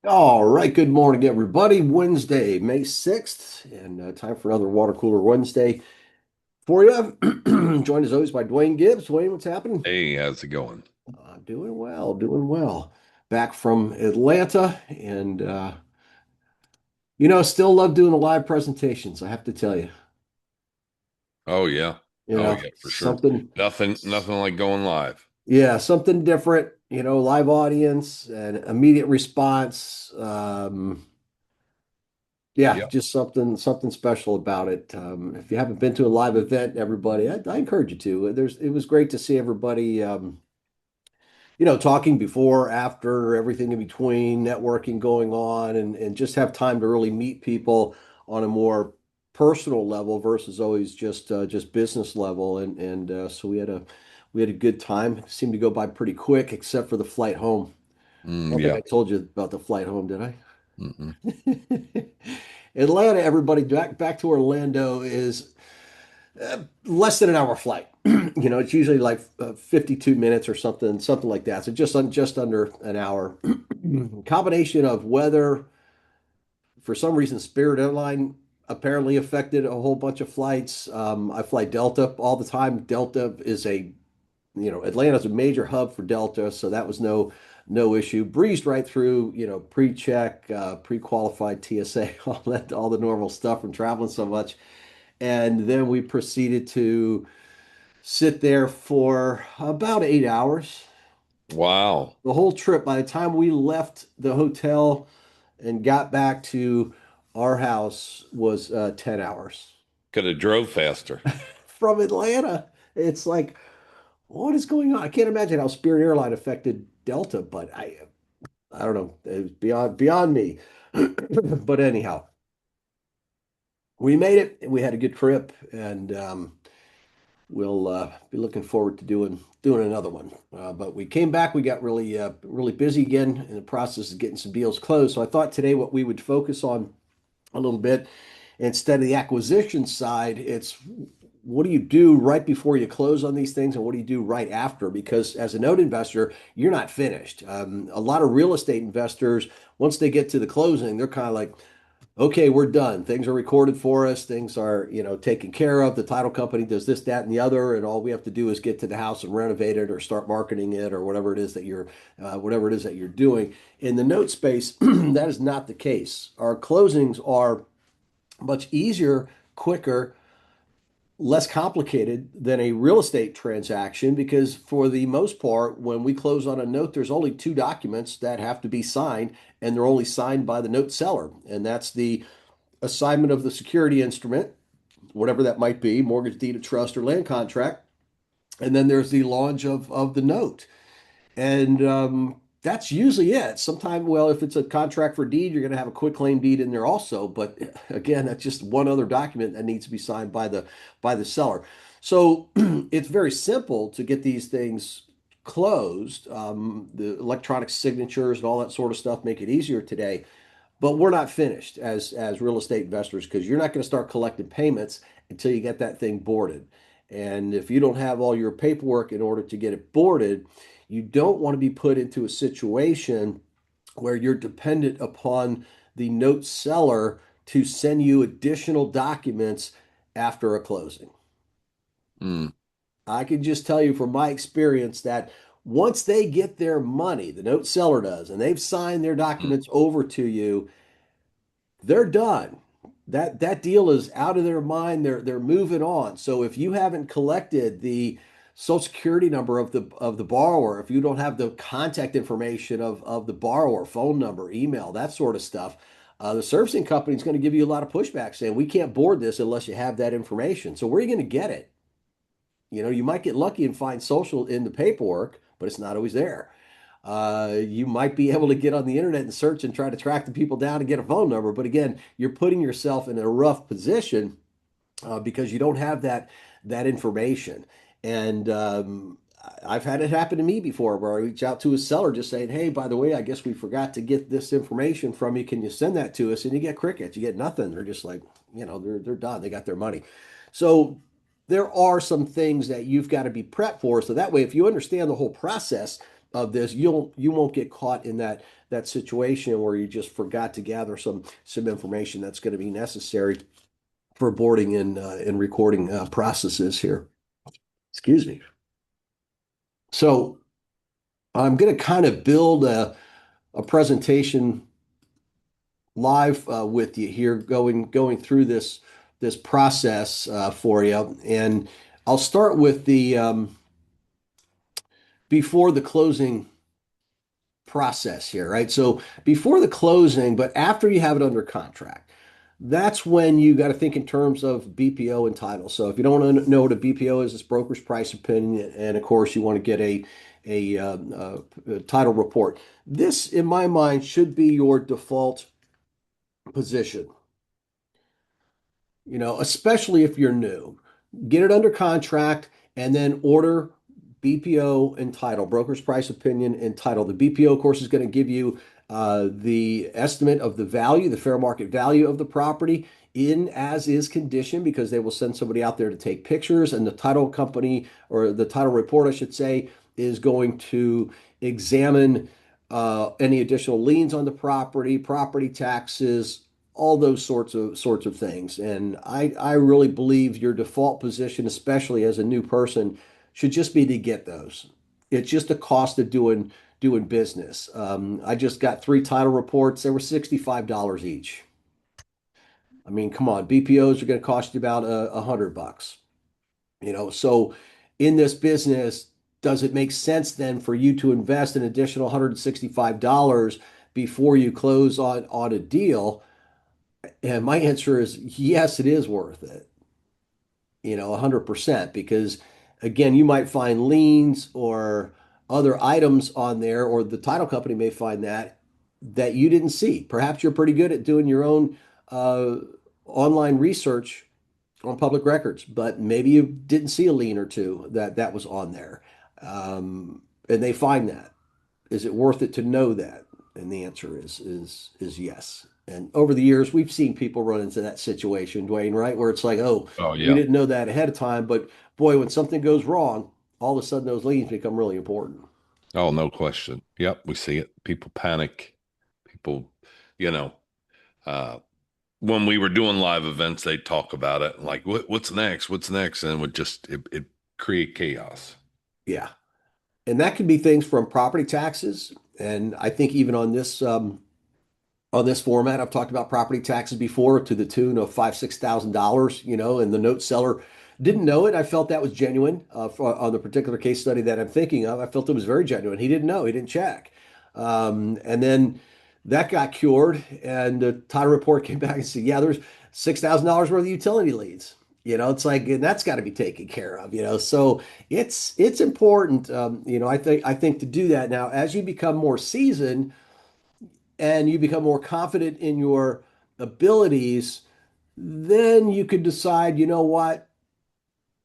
All right, good morning, everybody. Wednesday, May 6th, and time for another Water Cooler Wednesday for you. Joined as always by Dwayne Gibbs. Dwayne, what's happening? Hey, how's it going? Doing well, doing well. Back from Atlanta, and still love doing the live presentations, I have to tell you. Oh yeah. Oh yeah, for sure. Something, Nothing like going live. yeah, something different, live audience and immediate response. Yeah, Yep. just something special about it. If you haven't been to a live event, everybody, I encourage you to. It was great to see everybody, talking before, after, everything in between, networking going on, and just have time to really meet people on a more personal level versus always just business level. So we had a good time. It seemed to go by pretty quick, except for the flight home. I don't think Yeah. I told you about the flight home, did I? Mm-mm. Atlanta, everybody, back to Orlando is less than an hour flight. It's usually like 52 minutes or something like that. So just under an hour. Combination of weather, for some reason, Spirit Airline apparently affected a whole bunch of flights. I fly Delta all the time. Delta is Atlanta's a major hub for Delta, so that was no issue. Breezed right through, pre-check, pre-qualified TSA, all the normal stuff from traveling so much. And then we proceeded to sit there for about 8 hours. Wow. The whole trip, by the time we left the hotel and got back to our house, was 10 hours. Could have drove faster. From Atlanta, it's like, what is going on? I can't imagine how Spirit Airline affected Delta, but I don't know. It was beyond me. But anyhow, we made it. We had a good trip, and we'll be looking forward to doing another one. But we came back. We got really busy again in the process of getting some deals closed. So I thought today what we would focus on a little bit instead of the acquisition side, it's what do you do right before you close on these things, and what do you do right after? Because as a note investor, you're not finished. A lot of real estate investors, once they get to the closing, they're kind of like, okay, we're done. Things are recorded for us. Things are, taken care of. The title company does this, that, and the other, and all we have to do is get to the house and renovate it or start marketing it or whatever it is that you're doing. In the note space, that is not the case. Our closings are much easier, quicker, less complicated than a real estate transaction because for the most part, when we close on a note, there's only two documents that have to be signed, and they're only signed by the note seller, and that's the assignment of the security instrument, whatever that might be, mortgage, deed of trust, or land contract. And then there's the launch of the note. And that's usually it. Sometimes, well, if it's a contract for deed, you're going to have a quick claim deed in there also. But again, that's just one other document that needs to be signed by the seller. So it's very simple to get these things closed. The electronic signatures and all that sort of stuff make it easier today. But we're not finished as real estate investors because you're not going to start collecting payments until you get that thing boarded. And if you don't have all your paperwork in order to get it boarded, you don't want to be put into a situation where you're dependent upon the note seller to send you additional documents after a closing. Mm. I can just tell you from my experience that once they get their money, the note seller does, and they've signed their Mm. documents over to you, they're done. That deal is out of their mind. They're moving on. So if you haven't collected the social security number of the borrower, if you don't have the contact information of the borrower, phone number, email, that sort of stuff, the servicing company is going to give you a lot of pushback saying we can't board this unless you have that information. So where are you going to get it? You might get lucky and find social in the paperwork, but it's not always there. You might be able to get on the internet and search and try to track the people down and get a phone number. But again, you're putting yourself in a rough position because you don't have that information. And I've had it happen to me before where I reach out to a seller just saying, hey, by the way, I guess we forgot to get this information from you. Can you send that to us? And you get crickets. You get nothing. They're just like, they're done. They got their money. So there are some things that you've got to be prepped for. So that way, if you understand the whole process, of this, you won't get caught in that situation where you just forgot to gather some information that's going to be necessary for boarding and recording processes here. Excuse me. So I'm going to kind of build a presentation live with you here, going through this process for you, and I'll start with the before the closing process here, right? So before the closing, but after you have it under contract, that's when you got to think in terms of BPO and title. So if you don't know what a BPO is, it's broker's price opinion, and of course you want to get a title report. This, in my mind, should be your default position. Especially if you're new. Get it under contract and then order BPO and title, broker's price opinion and title. The BPO, of course, is going to give you the estimate of the value, the fair market value of the property in as is condition because they will send somebody out there to take pictures. And the title company, or the title report, I should say, is going to examine any additional liens on the property, property taxes, all those sorts of things. And I really believe your default position, especially as a new person, should just be to get those. It's just the cost of doing business. I just got three title reports. They were $65 each. I mean, come on, BPOs are going to cost you about $100. So in this business, does it make sense then for you to invest an additional $165 before you close on a deal? And my answer is yes, it is worth it, 100%, because again, you might find liens or other items on there, or the title company may find that you didn't see. Perhaps you're pretty good at doing your own uh, online research on public records, but maybe you didn't see a lien or two that was on there. And they find that. Is it worth it to know that? And the answer is yes. And over the years, we've seen people run into that situation, Dwayne, right? Where it's like, oh, Oh we yeah. didn't know that ahead of time, but boy, when something goes wrong, all of a sudden those liens become really important. Oh, no question. Yep, we see it. People panic. People, you know, uh, when we were doing live events, they'd talk about it like, what's next? What's next? And it would just it create chaos. Yeah. And that could be things from property taxes. And I think even on this format, I've talked about property taxes before to the tune of $5,000, $6,000, and the note seller didn't know it. I felt that was genuine on the particular case study that I'm thinking of. I felt it was very genuine. He didn't know, he didn't check. And then that got cured, and the title report came back and said, yeah, there's $6,000 worth of utility liens. It's like, and that's got to be taken care of, So it's important, I think to do that now as you become more seasoned and you become more confident in your abilities, then you could decide, you know what?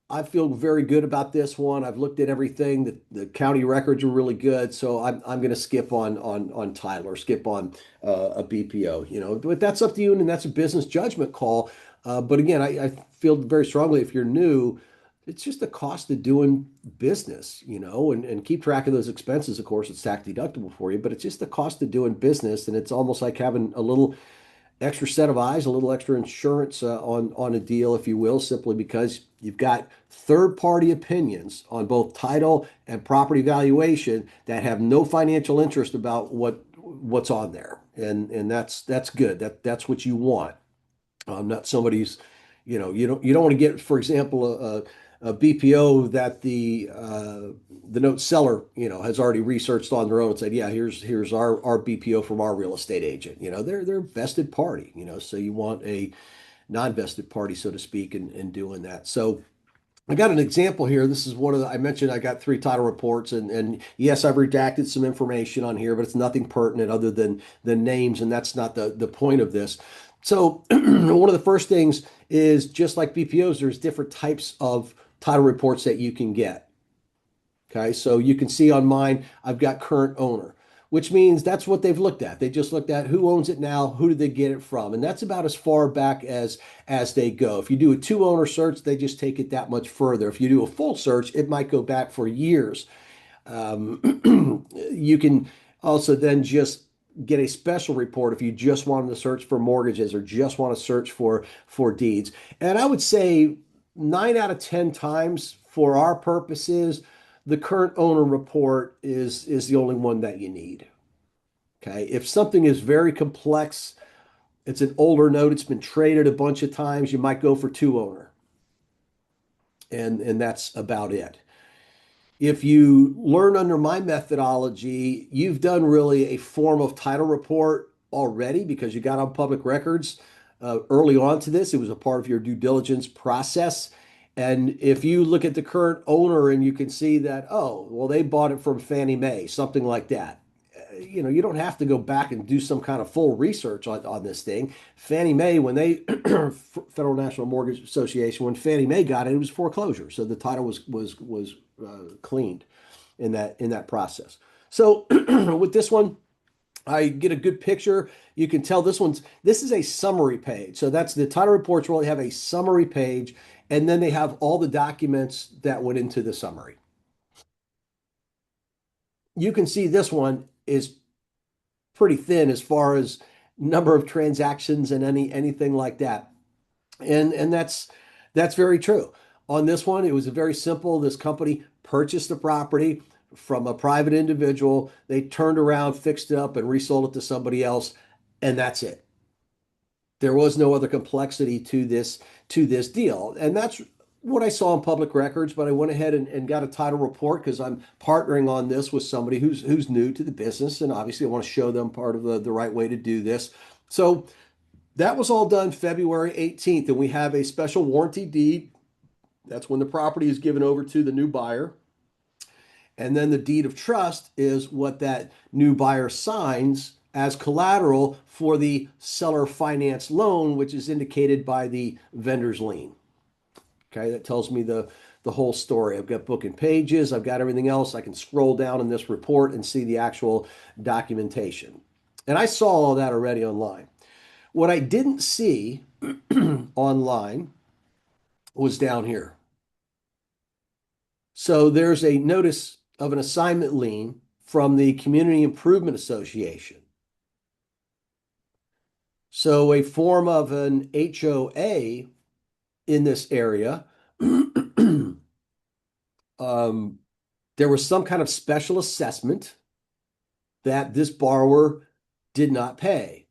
I feel very good about this one. I've looked at everything. The county records are really good, so I'm going to skip on Tyler, skip on a BPO. But that's up to you, and that's a business judgment call. But again, I feel very strongly if you're new, it's just the cost of doing business, and keep track of those expenses. Of course, it's tax deductible for you, but it's just the cost of doing business, and it's almost like having a little extra set of eyes, a little extra insurance on a deal, if you will, simply because you've got third-party opinions on both title and property valuation that have no financial interest about what's on there, and that's good. That's what you want. Not somebody's, you don't want to get, for example, a BPO that the note seller, has already researched on their own and said, yeah, here's our BPO from our real estate agent. They're a vested party, so you want a non-vested party, so to speak, in doing that. So I got an example here. This is one of I mentioned I got three title reports, and yes, I've redacted some information on here, but it's nothing pertinent other than the names, and that's not the point of this. So one of the first things is just like BPOs, there's different types of title reports that you can get. Okay, so you can see on mine, I've got current owner, which means that's what they've looked at. They just looked at who owns it now, who did they get it from, and that's about as far back as they go. If you do a two owner search, they just take it that much further. If you do a full search, it might go back for years. You can also then just get a special report if you just wanted to search for mortgages or just want to search for deeds. And I would say 9 out of 10 times for our purposes, the current owner report is the only one that you need. Okay. If something is very complex, it's an older note, it's been traded a bunch of times, you might go for two owner. And that's about it. If you learn under my methodology, you've done really a form of title report already because you got on public records early on to this. It was a part of your due diligence process. And if you look at the current owner and you can see that, oh, well, they bought it from Fannie Mae, something like that. You don't have to go back and do some kind of full research on this thing. Fannie Mae, when they Federal National Mortgage Association, when Fannie Mae got it, it was foreclosure, so the title was cleaned in that process. So with this one, I get a good picture. You can tell this is a summary page. So that's the title reports really have a summary page, and then they have all the documents that went into the summary. You can see this one is pretty thin as far as number of transactions and anything like that. And that's very true. On this one, it was very simple. This company purchased the property from a private individual. They turned around, fixed it up, and resold it to somebody else, and that's it. There was no other complexity to this deal. And that's what I saw in public records, but I went ahead and got a title report because I'm partnering on this with somebody who's new to the business. And obviously I want to show them part of the right way to do this. So that was all done February 18th, and we have a special warranty deed. That's when the property is given over to the new buyer. And then the deed of trust is what that new buyer signs as collateral for the seller finance loan, which is indicated by the vendor's lien. Okay, that tells me the whole story. I've got book and pages, I've got everything else. I can scroll down in this report and see the actual documentation. And I saw all that already online. What I didn't see online was down here. So there's a notice of an assignment lien from the Community Improvement Association. So a form of an HOA in this area. There was some kind of special assessment that this borrower did not pay.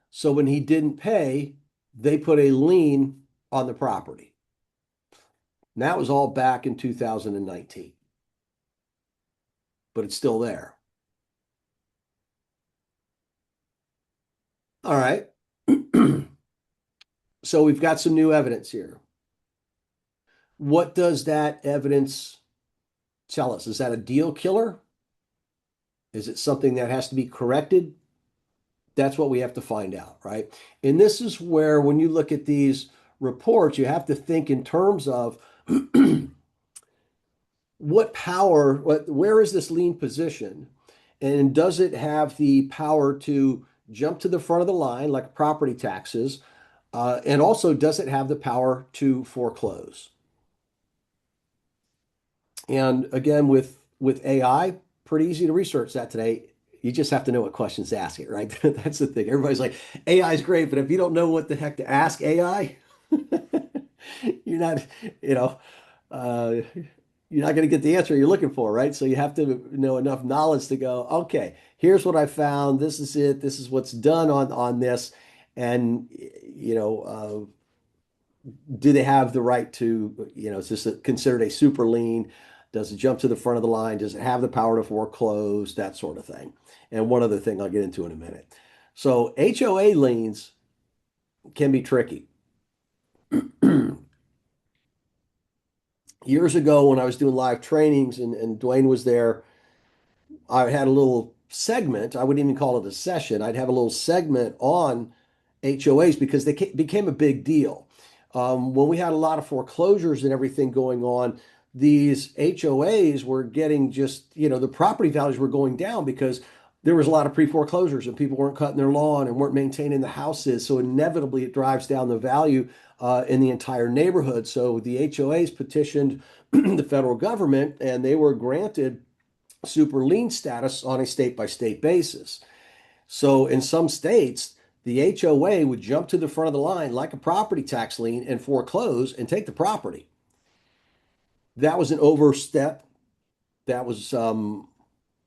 So when he didn't pay, they put a lien on the property. And that was all back in 2019, but it's still there. All right. So we've got some new evidence here. What does that evidence tell us? Is that a deal killer? Is it something that has to be corrected? That's what we have to find out, right? And this is where, when you look at these reports, you have to think in terms of where is this lien position? And does it have the power to jump to the front of the line like property taxes? And also, does it have the power to foreclose? And again, with AI, pretty easy to research that today. You just have to know what questions to ask it, right? That's the thing. Everybody's like, AI is great, but if you don't know what the heck to ask AI, you're not, you know, uh, you're not going to get the answer you're looking for, right? So you have to know enough knowledge to go, okay, here's what I found. This is it. This is what's done on this. And, do they have the right to, is this considered a super lien? Does it jump to the front of the line? Does it have the power to foreclose? That sort of thing. And one other thing I'll get into in a minute. So HOA liens can be tricky. Years ago, when I was doing live trainings and Dwayne was there, I had a little segment. I wouldn't even call it a session. I'd have a little segment on HOAs because they became a big deal. When we had a lot of foreclosures and everything going on, these HOAs were getting the property values were going down because there was a lot of pre-foreclosures and people weren't cutting their lawn and weren't maintaining the houses. So inevitably it drives down the value in the entire neighborhood. So the HOAs petitioned the federal government and they were granted super lien status on a state by state basis. So in some states, the HOA would jump to the front of the line like a property tax lien and foreclose and take the property. That was an overstep. That was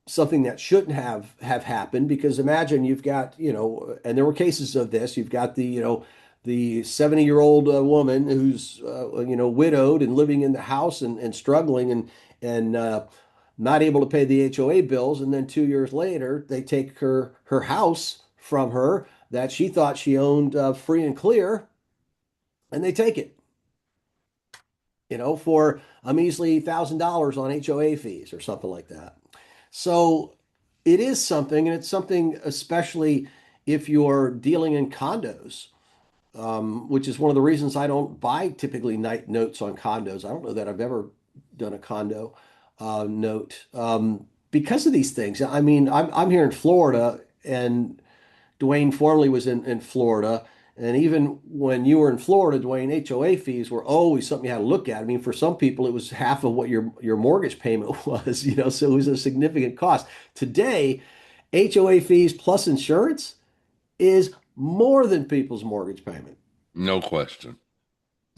something that shouldn't have happened because imagine you've got, and there were cases of this. You've got the 70-year-old woman who's widowed and living in the house and struggling and not able to pay the HOA bills, and then 2 years later they take her house from her that she thought she owned free and clear, and they take it, for a measly $1,000 on HOA fees or something like that. So it is something, and it's something especially if you're dealing in condos, which is one of the reasons I don't buy typically night notes on condos. I don't know that I've ever done a condo note because of these things. I mean, I'm here in Florida, and Dwayne formerly was in Florida. And even when you were in Florida, Dwayne, HOA fees were always something you had to look at. I mean, for some people, it was half of what your mortgage payment was, so it was a significant cost. Today, HOA fees plus insurance is more than people's mortgage payment. No question.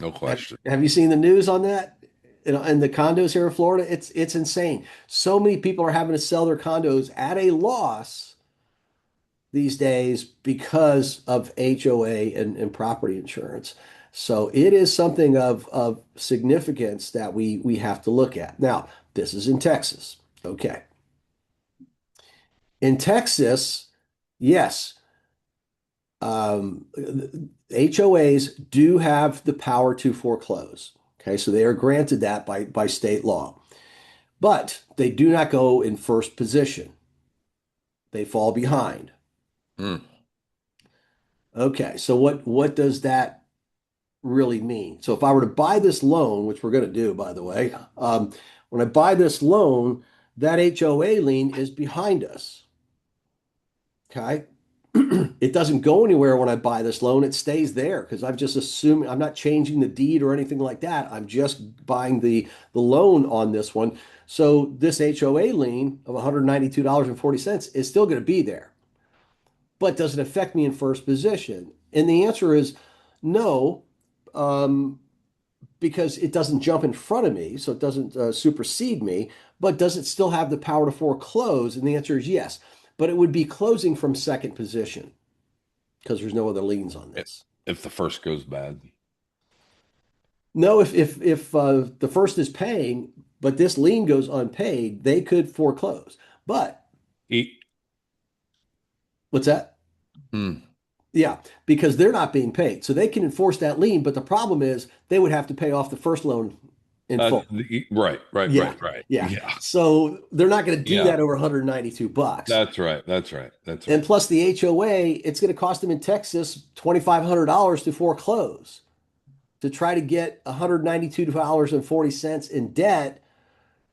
No Have, question. have you seen the news on that? In the condos here in Florida, it's insane. So many people are having to sell their condos at a loss these days because of HOA and property insurance. So it is something of significance that we have to look at. Now, this is in Texas. Okay. In Texas, yes, HOAs do have the power to foreclose. Okay, so they are granted that by state law, but they do not go in first position. They fall behind. Mm. Okay, so what does that really mean? So if I were to buy this loan, which we're going to do, by the way, when I buy this loan, that HOA lien is behind us. Okay. It doesn't go anywhere when I buy this loan. It stays there because I'm just assuming I'm not changing the deed or anything like that. I'm just buying the loan on this one. So this HOA lien of $192.40 is still going to be there, but does it affect me in first position? And the answer is no, um, because it doesn't jump in front of me, so it doesn't supersede me, but does it still have the power to foreclose? And the answer is yes, but it would be closing from second position because there's no other liens on If this. if the first goes bad. No, if the first is paying, but this lien goes unpaid, they could foreclose. But E- what's that? mm. Yeah, because they're not being paid. So they can enforce that lien, but the problem is they would have to pay off the first loan in full. Right, right, Yeah. right, right. Yeah. Yeah, So they're not going to do yeah. that over 192 bucks. That's right. That's right. That's And right. plus the HOA, it's going to cost them in Texas $2,500 to foreclose. To try to get $192.40 in debt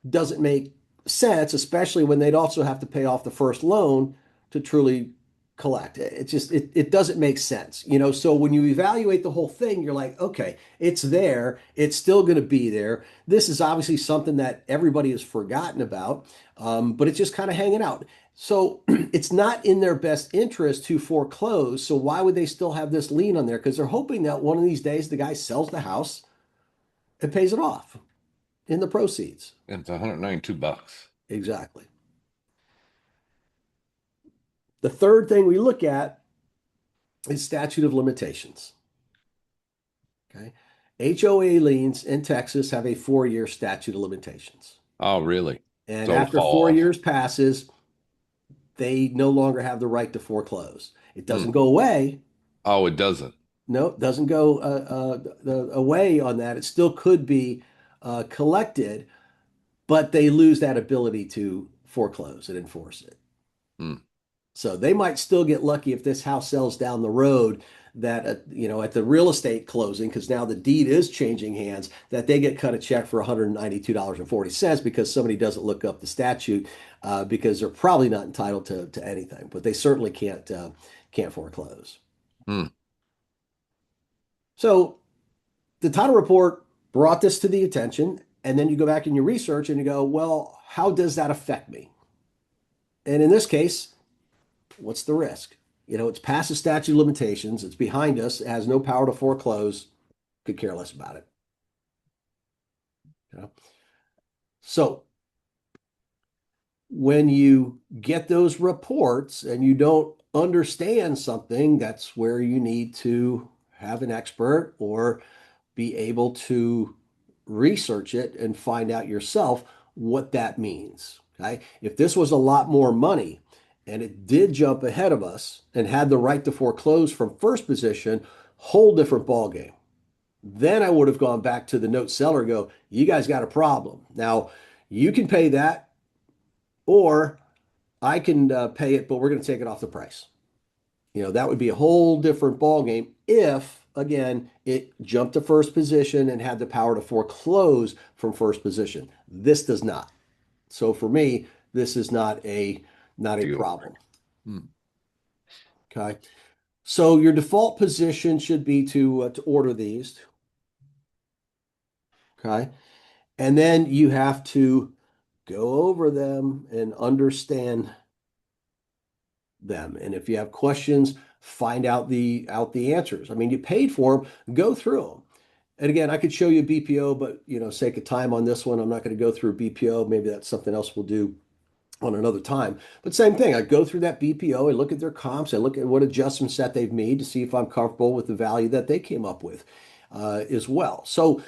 doesn't make sense, especially when they'd also have to pay off the first loan to truly collect. It doesn't make sense, So when you evaluate the whole thing, you're like, okay, it's there, it's still going to be there. This is obviously something that everybody has forgotten about, but it's just kind of hanging out. So it's not in their best interest to foreclose. So why would they still have this lien on there? Because they're hoping that one of these days the guy sells the house and pays it off in the proceeds. It's $192. Exactly. The third thing we look at is statute of limitations. Okay. HOA liens in Texas have a 4-year statute of limitations. Oh, really? And So it'll after fall four off. years passes, they no longer have the right to foreclose. It Hmm. doesn't go away. Oh, it doesn't. No, it doesn't go away on that. It still could be collected, but they lose that ability to foreclose and enforce it. Hmm. So they might still get lucky if this house sells down the road that, at the real estate closing, because now the deed is changing hands, that they get cut a check for $192.40 because somebody doesn't look up the statute because they're probably not entitled to anything, but they certainly can't foreclose. Hmm. So the title report brought this to the attention, and then you go back and you research and you go, well, how does that affect me? And in this case, what's the risk? It's past the statute of limitations. It's behind us. It has no power to foreclose. Could care less about it. You know? So when you get those reports and you don't understand something, that's where you need to have an expert or be able to research it and find out yourself what that means. Okay. If this was a lot more money and it did jump ahead of us and had the right to foreclose from first position, whole different ballgame. Then I would have gone back to the note seller and go, you guys got a problem. Now you can pay that, or I can pay it, but we're going to take it off the price. That would be a whole different ballgame if, again, it jumped to first position and had the power to foreclose from first position. This does not. So for me, this is not a Deal. problem. Hmm. Okay. So your default position should be to order these. Okay. And then you have to go over them and understand them. And if you have questions, find out the answers. I mean, you paid for them, go through them. And again, I could show you BPO, but sake of time on this one, I'm not going to go through BPO. Maybe that's something else we'll do on another time. But same thing, I go through that BPO, I look at their comps, I look at what adjustments that they've made to see if I'm comfortable with the value that they came up with as well. So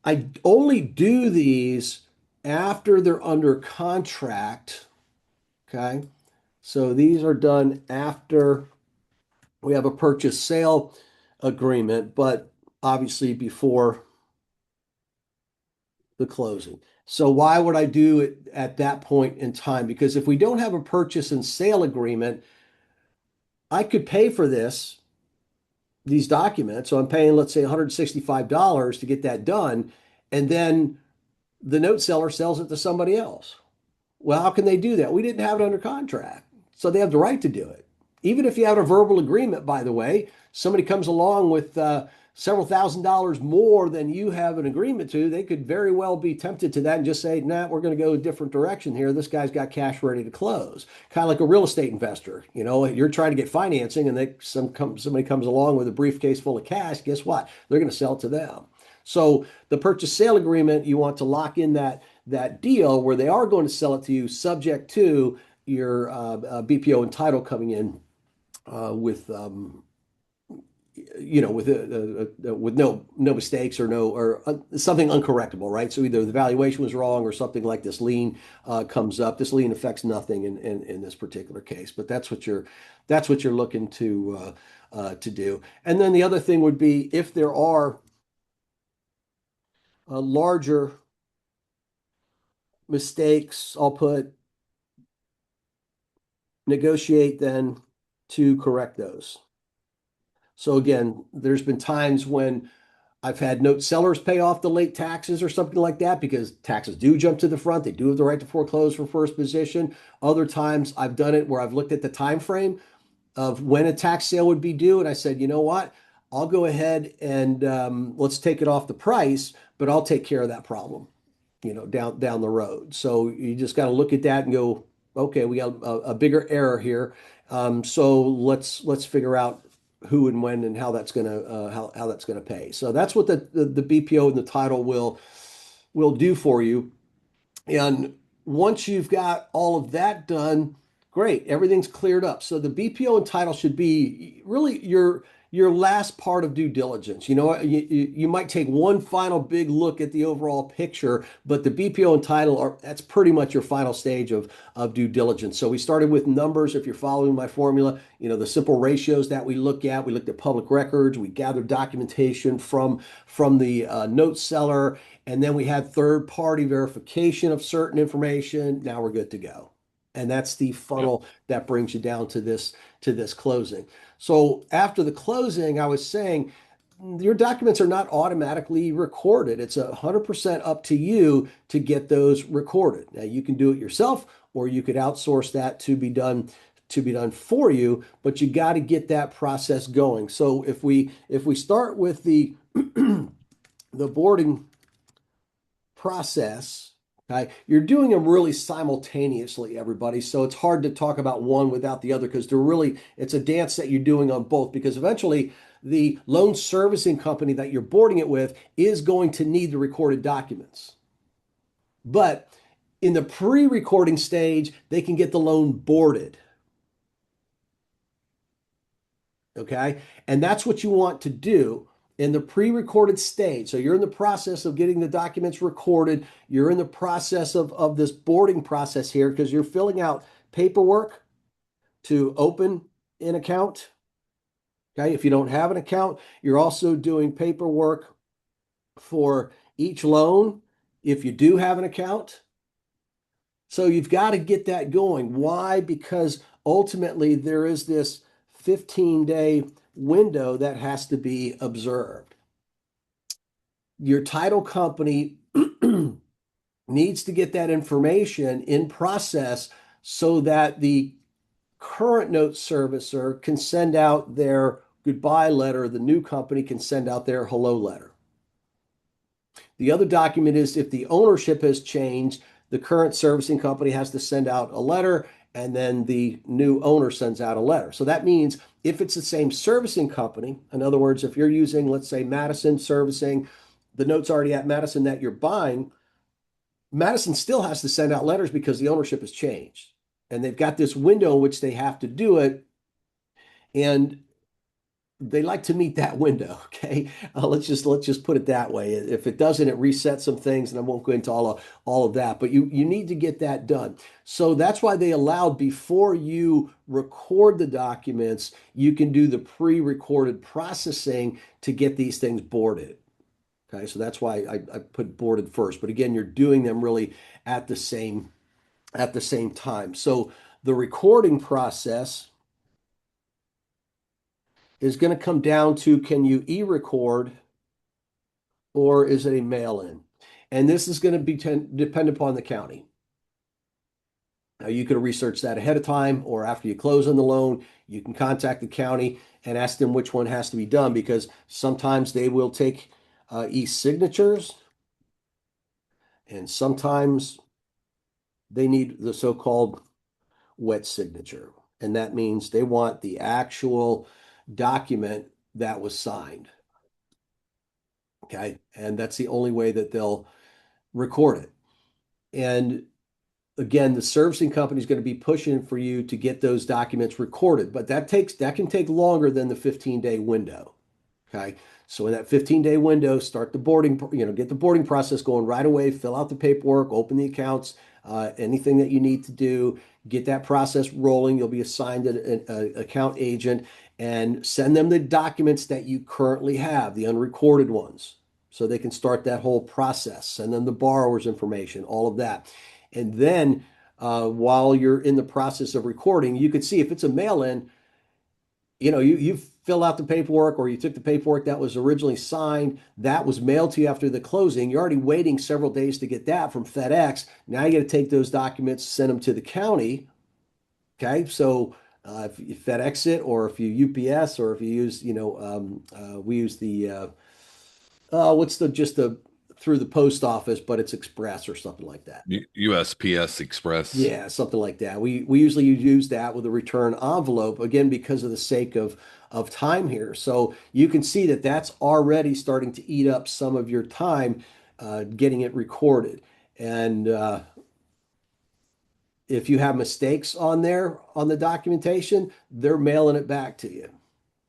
I only do these after they're under contract. Okay. So these are done after we have a purchase sale agreement, but obviously before the closing. So why would I do it at that point in time? Because if we don't have a purchase and sale agreement, I could pay for these documents. So I'm paying, let's say, $165 to get that done, and then the note seller sells it to somebody else. Well, how can they do that? We didn't have it under contract. So they have the right to do it. Even if you have a verbal agreement, by the way, somebody comes along with several $1,000s more than you have an agreement to, they could very well be tempted to that and just say, nah, we're going to go a different direction here. This guy's got cash ready to close. Kind of like a real estate investor. You're trying to get financing and somebody comes along with a briefcase full of cash. Guess what? They're going to sell it to them. So the purchase sale agreement, you want to lock in that deal where they are going to sell it to you subject to your BPO and title coming in with with no mistakes or no or something uncorrectable, right? So either the valuation was wrong or something like this lien comes up. This lien affects nothing in this particular case, but that's what you're looking to do. And then the other thing would be if there are larger mistakes, I'll put negotiate then to correct those. So again, there's been times when I've had note sellers pay off the late taxes or something like that because taxes do jump to the front. They do have the right to foreclose for first position. Other times I've done it where I've looked at the time frame of when a tax sale would be due, and I said, you know what? I'll go ahead and let's take it off the price, but I'll take care of that problem, down the road. So you just got to look at that and go, okay, we got a bigger error here. So let's figure out who and when and how that's gonna how that's gonna pay. So that's what the BPO and the title will do for you. And once you've got all of that done, great, everything's cleared up. So the BPO and title should be really your last part of due diligence. You might take one final big look at the overall picture, but the BPO and title that's pretty much your final stage of due diligence. So we started with numbers. If you're following my formula, the simple ratios that we look at. We looked at public records. We gathered documentation from the note seller. And then we had third party verification of certain information. Now we're good to go. And that's the Yep. funnel that brings you down to this closing. So after the closing, I was saying your documents are not automatically recorded. It's 100% up to you to get those recorded. Now you can do it yourself, or you could outsource that to be done for you, but you got to get that process going. So if we start with the the boarding process, Okay, you're doing them really simultaneously, everybody. So it's hard to talk about one without the other because they're really, it's a dance that you're doing on both because eventually the loan servicing company that you're boarding it with is going to need the recorded documents. But in the pre-recording stage, they can get the loan boarded. Okay. And that's what you want to do in the pre-recorded stage. So you're in the process of getting the documents recorded. You're in the process of this boarding process here because you're filling out paperwork to open an account. Okay. If you don't have an account, you're also doing paperwork for each loan if you do have an account. So you've got to get that going. Why? Because ultimately there is this 15-day window that has to be observed. Your title company needs to get that information in process so that the current note servicer can send out their goodbye letter. The new company can send out their hello letter. The other document is if the ownership has changed, the current servicing company has to send out a letter and then the new owner sends out a letter. So that means if it's the same servicing company, in other words, if you're using, let's say, Madison Servicing, the note's already at Madison that you're buying, Madison still has to send out letters because the ownership has changed. And they've got this window in which they have to do it. And they like to meet that window. Okay, let's just put it that way. If it doesn't, it resets some things, and I won't go into all of that. But you need to get that done. So that's why they allowed before you record the documents, you can do the pre-recorded processing to get these things boarded. Okay, so that's why I put boarded first. But again, you're doing them really at the same time. So the recording process is going to come down to can you e-record or is it a mail-in? And this is going to be depend upon the county. Now, you could research that ahead of time or after you close on the loan. You can contact the county and ask them which one has to be done because sometimes they will take e-signatures and sometimes they need the so-called wet signature. And that means they want the actual document that was signed. Okay. And that's the only way that they'll record it. And again, the servicing company is going to be pushing for you to get those documents recorded, but that can take longer than the 15-day window. Okay. So in that 15-day window, start the boarding, get the boarding process going right away, fill out the paperwork, open the accounts, anything that you need to do, get that process rolling. You'll be assigned an account agent and send them the documents that you currently have, the unrecorded ones, so they can start that whole process. Send them the borrower's information, all of that. And then while you're in the process of recording, you can see if it's a mail-in, you fill out the paperwork or you took the paperwork that was originally signed, that was mailed to you after the closing. You're already waiting several days to get that from FedEx. Now you got to take those documents, send them to the county. Okay, so if you FedEx it, or if you UPS, or if you use, we use the what's the just the through the post office, but it's express or something like that. USPS Express. Yeah, something like that. We usually use that with a return envelope again because of the sake of time here. So you can see that that's already starting to eat up some of your time getting it recorded. And if you have mistakes on there on the documentation, they're mailing it back to you.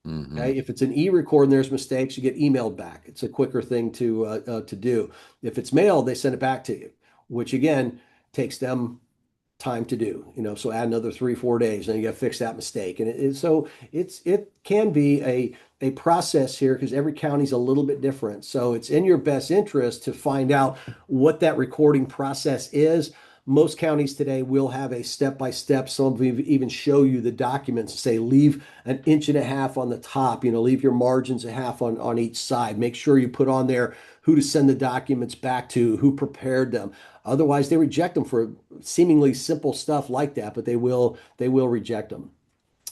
Hmm. Okay, if it's an e-record and there's mistakes, you get emailed back. It's a quicker thing to do. If it's mailed, they send it back to you, which again takes them time to do. So add another 3, 4 days, and you got to fix that mistake. And so it can be a process here because every county's a little bit different. So it's in your best interest to find out what that recording process is. Most counties today will have a step-by-step. Some of them even show you the documents, say leave an inch and a half on the top, leave your margins a half on each side. Make sure you put on there who to send the documents back to, who prepared them. Otherwise, they reject them for seemingly simple stuff like that, but they will reject them.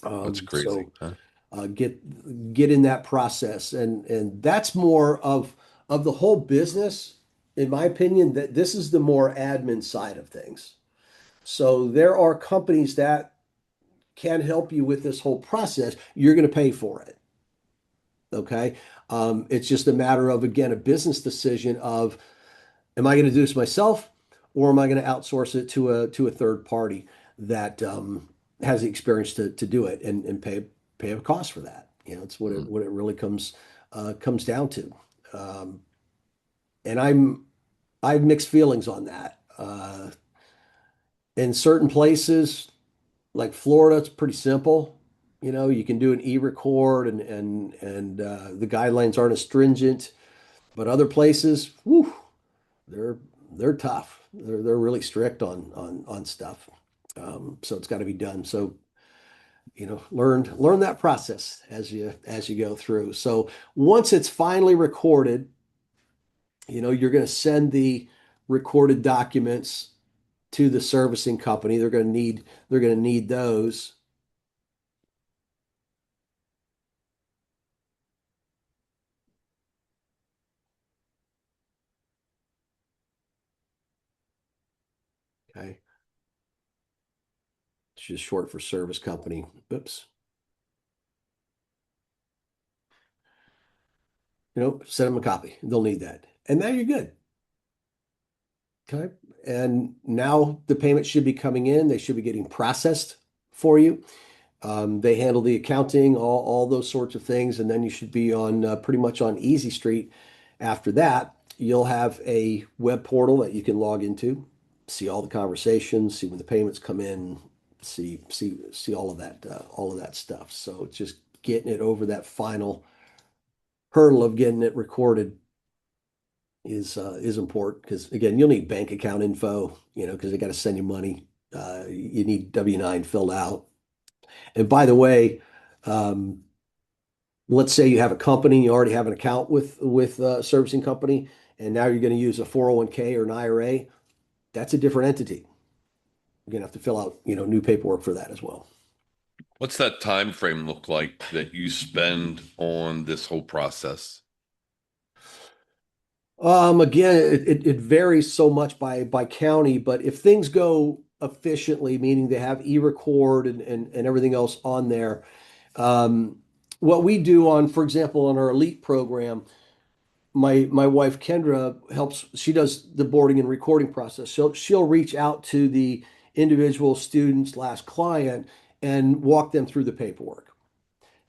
That's Um, crazy, so huh? get in that process, and that's more of the whole business. in my opinion, that this is the more admin side of things. So there are companies that can help you with this whole process. You're going to pay for it. Okay. It's just a matter of, again, a business decision of, am I going to do this myself or am I going to outsource it to a third party that has the experience to do it and pay a cost for that? You know, it's Mm. what it really comes down to. Um, and I have mixed feelings on that. In certain places, like Florida, it's pretty simple. You know, you can do an e-record and the guidelines aren't as stringent. But other places, whew, they're they're tough. They're really strict on stuff. So it's got to be done. So, you know, learn that process as you go through. So once it's finally recorded, you know, you're going to send the recorded documents to the servicing company. They're going to need those. Okay. It's just short for service company. Oops. You know, send them a copy. They'll need that. And now you're good. Okay. And now the payment should be coming in. They should be getting processed for you. They handle the accounting, all those sorts of things. And then you should be on pretty much on Easy Street. After that, you'll have a web portal that you can log into, see all the conversations, see when the payments come in, see all of that stuff. So it's just getting it over that final hurdle of getting it recorded is important because again, you'll need bank account info, you know, because they got to send you money. You need W-9 filled out. And by the way, um, let's say you have a company, you already have an account with a servicing company, and now you're going to use a 401k or an IRA. That's a different entity. You're going to have to fill out, you know, new paperwork for that as well. What's that time frame look like that you spend on this whole process? Again, it varies so much by county, but if things go efficiently, meaning they have e-record and everything else on there, um, what we do on, for example, on our elite program, my wife Kendra helps. She does the boarding and recording process. So she'll reach out to the individual student slash client and walk them through the paperwork.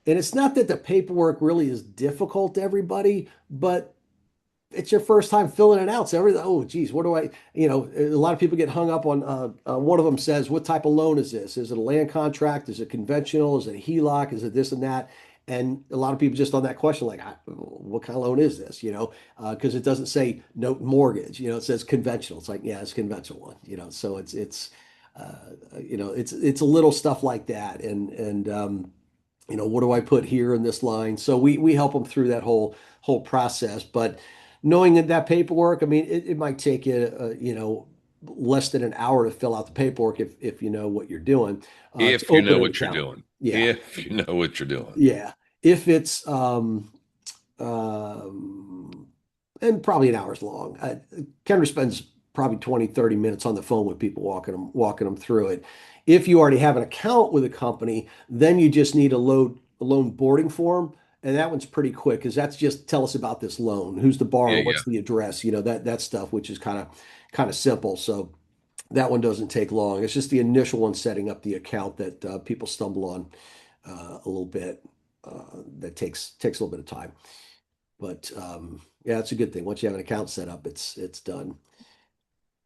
And it's not that the paperwork really is difficult to everybody, but it's your first time filling it out. So everything, oh, geez, what do I, you know, a lot of people get hung up on, one of them says, what type of loan is this? Is it a land contract? Is it conventional? Is it a HELOC? Is it this and that? And a lot of people just on that question, like, what kind of loan is this? You know, because it doesn't say note mortgage, you know, it says conventional. It's like, yeah, it's a conventional one, you know, so you know, it's a little stuff like that. You know, what do I put here in this line? So we help them through that whole process. But knowing that paperwork, I mean, it might take you, you know, less than an hour to fill out the paperwork if you know what you're doing to If you open know an what you're account. doing. Yeah, If you know what you're doing. yeah. If it's um, and probably an hour's long. Kendra spends probably 20, 30 minutes on the phone with people walking them through it. If you already have an account with a company, then you just need a loan boarding form. And that one's pretty quick because that's just tell us about this loan. Who's the Yeah, borrower? yeah. What's the address? You know, that stuff, which is kind of simple. So that one doesn't take long. It's just the initial one setting up the account that people stumble on a little bit. That takes a little bit of time. But yeah, it's a good thing. Once you have an account set up, it's done.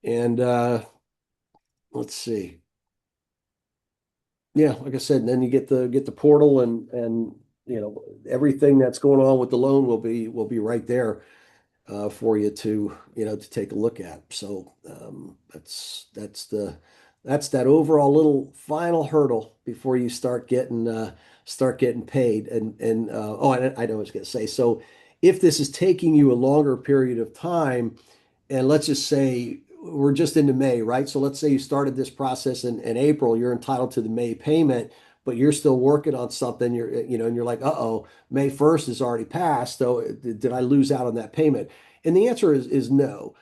And let's see. Yeah, like I said, and then you get the portal and you know everything that's going on with the loan will be right there for you to you know to take a look at. So that's that overall little final hurdle before you start getting paid. And oh, and I know what I was going to say. So if this is taking you a longer period of time, and let's just say we're just into May, right? So let's say you started this process in April, you're entitled to the May payment, but you're still working on something. You're you know, and you're like, uh-oh, May 1st is already passed. So did I lose out on that payment? And the answer is no.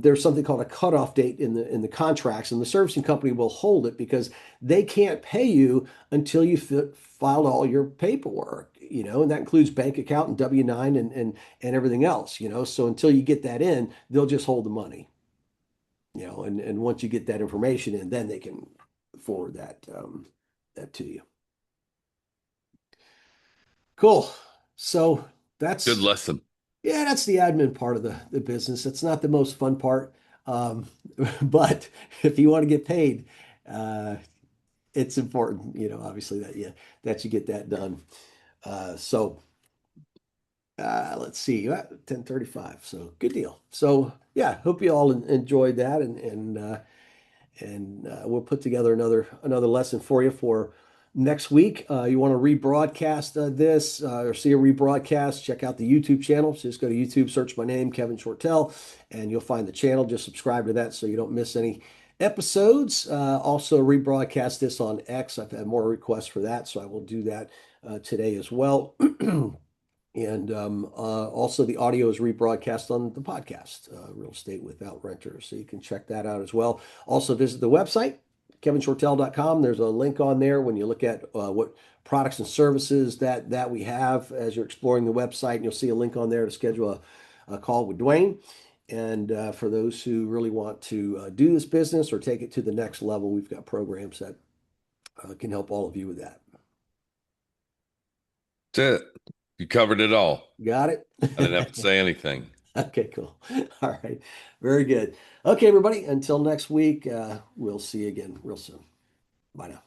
there's something called a cutoff date in the contracts, and the servicing company will hold it because they can't pay you until you filed all your paperwork, and that includes bank account and W-9 and everything else, So until you get that in, they'll just hold the money, and once you get that information in, then they can forward that to you. Cool. So Good that's lesson. yeah, that's the admin part of the business. It's not the most fun part. Um, but if you want to get paid, uh, it's important, obviously that you get that done. So let's see, 10:35. So good deal. So yeah, hope you all enjoyed that and we'll put together another lesson for you for next week. You want to rebroadcast this or see a rebroadcast, check out the YouTube channel. So just go to YouTube, search my name, Kevin Shortell, and you'll find the channel. Just subscribe to that so you don't miss any episodes. Also rebroadcast this on X. I've had more requests for that, so I will do that today as well. And also, the audio is rebroadcast on the podcast, Real Estate Without Renters. So you can check that out as well. Also, visit the website, kevinshortell.com. There's a link on there when you look at what products and services that we have as you're exploring the website. And you'll see a link on there to schedule a call with Dwayne. And for those who really want to do this business or take it to the next level, we've got programs that can help all of you with that. That's it. You covered it all. Got I didn't have to it? say anything. Okay, cool. All right. Very good. Okay, everybody. Until next week, we'll see you again real soon. Bye now.